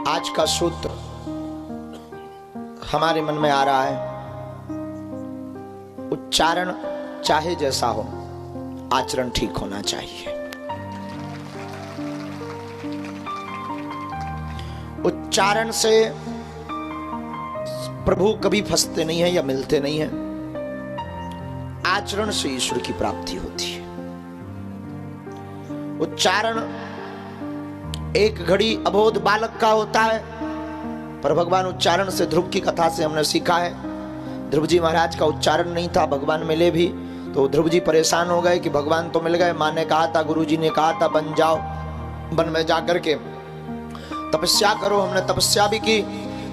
आज का सूत्र हमारे मन में आ रहा है, उच्चारण चाहे जैसा हो, आचरण ठीक होना चाहिए। उच्चारण से प्रभु कभी फंसते नहीं है या मिलते नहीं है। आचरण से ईश्वर की प्राप्ति होती है। उच्चारण एक घड़ी अबोध बालक का होता है, पर भगवान उच्चारण से, ध्रुव की कथा से हमने सीखा है। ध्रुव जी महाराज का उच्चारण नहीं था, भगवान मिले भी तो ध्रुव जी परेशान हो गए कि भगवान तो मिल गए, माँ ने कहा था, गुरु जी ने कहा था बन जाओ, वन में जाकर के तपस्या करो। हमने तपस्या भी की।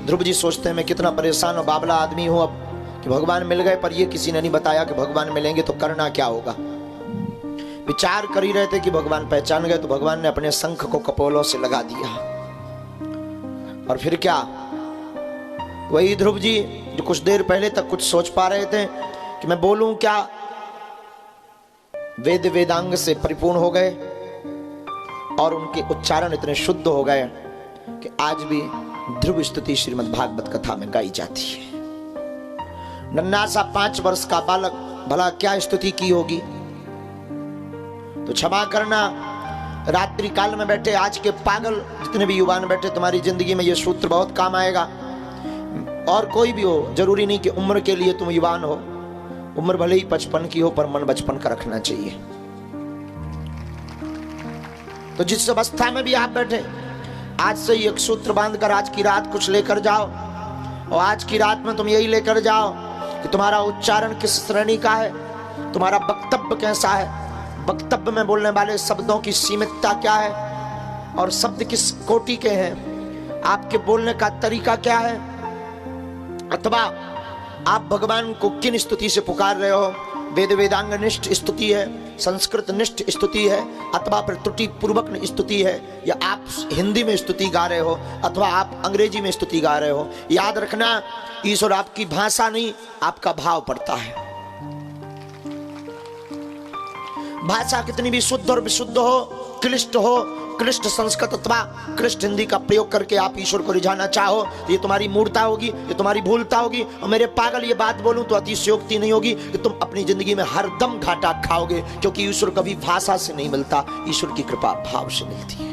ध्रुव जी सोचते हैं मैं कितना परेशान और बाबला आदमी हूं अब कि भगवान मिल गए, पर ये किसी ने नहीं बताया कि भगवान मिलेंगे तो करना क्या होगा। विचार कर ही रहे थे कि भगवान पहचान गए तो भगवान ने अपने शंख को कपोलों से लगा दिया। और फिर क्या, वही ध्रुव जी जो कुछ देर पहले तक कुछ सोच पा रहे थे कि मैं बोलूं क्या, वेद वेदांग से परिपूर्ण हो गए और उनके उच्चारण इतने शुद्ध हो गए कि आज भी ध्रुव स्तुति श्रीमद् भागवत कथा में गाई जाती है। नन्हा सा 5 वर्ष का बालक भला क्या स्तुति की होगी। तो क्षमा करना, रात्रि काल में बैठे आज के पागल जितने भी युवान बैठे, तुम्हारी जिंदगी में यह सूत्र बहुत काम आएगा। और कोई भी हो, जरूरी नहीं कि उम्र के लिए तुम युवान हो, उम्र भले ही 55 की हो पर मन बचपन का रखना चाहिए। तो जिस अवस्था में भी आप बैठे, आज से ही एक सूत्र बांधकर आज की रात कुछ लेकर जाओ, और आज की रात में तुम यही लेकर जाओ कि तुम्हारा उच्चारण किस श्रेणी का है, तुम्हारा वक्तव्य कैसा है, वक्तव्य में बोलने वाले शब्दों की सीमितता क्या है और शब्द किस कोटि के हैं, आपके बोलने का तरीका क्या है, अथवा आप भगवान को किन स्तुति से पुकार रहे हो। वेद वेदांग निष्ठ स्तुति है, संस्कृत निष्ठ स्तुति है, अथवा फिर त्रुटि पूर्वक स्तुति है, या आप हिंदी में स्तुति गा रहे हो अथवा आप अंग्रेजी में स्तुति गा रहे हो। याद रखना, ईश्वर आपकी भाषा नहीं, आपका भाव पड़ता है। भाषा कितनी भी शुद्ध और विशुद्ध हो, क्लिष्ट हो, क्लिष्ट संस्कृत अथवा क्लिष्ट हिंदी का प्रयोग करके आप ईश्वर को रिझाना चाहो तो ये तुम्हारी मूर्खता होगी, ये तुम्हारी भूलता होगी। और मेरे पागल ये बात बोलूं तो अतिशयोक्ति नहीं होगी कि तुम अपनी जिंदगी में हरदम घाटा खाओगे, क्योंकि ईश्वर कभी भाषा से नहीं मिलता, ईश्वर की कृपा भाव से मिलती है।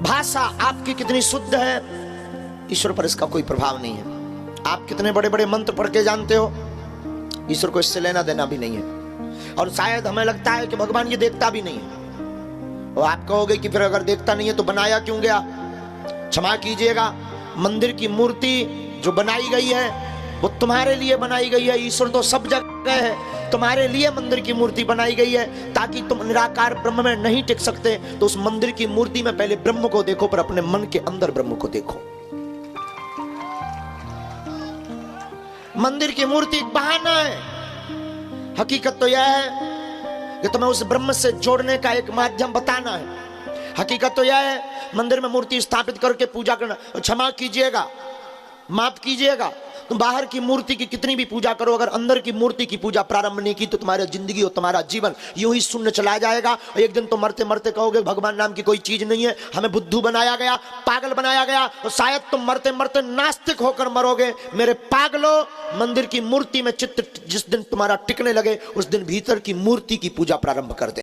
भाषा आपकी कितनी शुद्ध है, ईश्वर पर इसका कोई प्रभाव नहीं है। आप कितने बड़े बड़े मंत्र पढ़ के जानते हो, ईश्वर को इससे लेना देना भी नहीं है। और शायद हमें लगता है कि भगवान ये देखता भी नहीं है। और आप कहोगे कि फिर अगर देखता नहीं है तो बनाया क्यों गया। क्षमा कीजिएगा, मंदिर की मूर्ति जो बनाई गई है वो तुम्हारे लिए बनाई गई है। ईश्वर तो सब जगह है, तुम्हारे लिए मंदिर की मूर्ति बनाई गई है ताकि तुम निराकार ब्रह्म में नहीं टिक सकते तो उस मंदिर की मूर्ति में पहले ब्रह्म को देखो, पर अपने मन के अंदर ब्रह्म को देखो। मंदिर की मूर्ति एक बहाना है, हकीकत तो यह है कि तुम्हें उस ब्रह्म से जोड़ने का एक माध्यम बताना है। हकीकत तो यह है मंदिर में मूर्ति स्थापित करके पूजा करना। क्षमा कीजिएगा, माफ कीजिएगा, तुम बाहर की मूर्ति की कितनी भी पूजा करो, अगर अंदर की मूर्ति की पूजा प्रारंभ नहीं की तो तुम्हारी जिंदगी और तुम्हारा जीवन यूं ही शून्य चला जाएगा। और एक दिन तो मरते मरते कहोगे भगवान नाम की कोई चीज नहीं है, हमें बुद्धू बनाया गया, पागल बनाया गया, और शायद तुम मरते मरते नास्तिक होकर मरोगे। मेरे पागलों, मंदिर की मूर्ति में चित्त जिस दिन तुम्हारा टिकने लगे उस दिन भीतर की मूर्ति की पूजा प्रारंभ कर दे।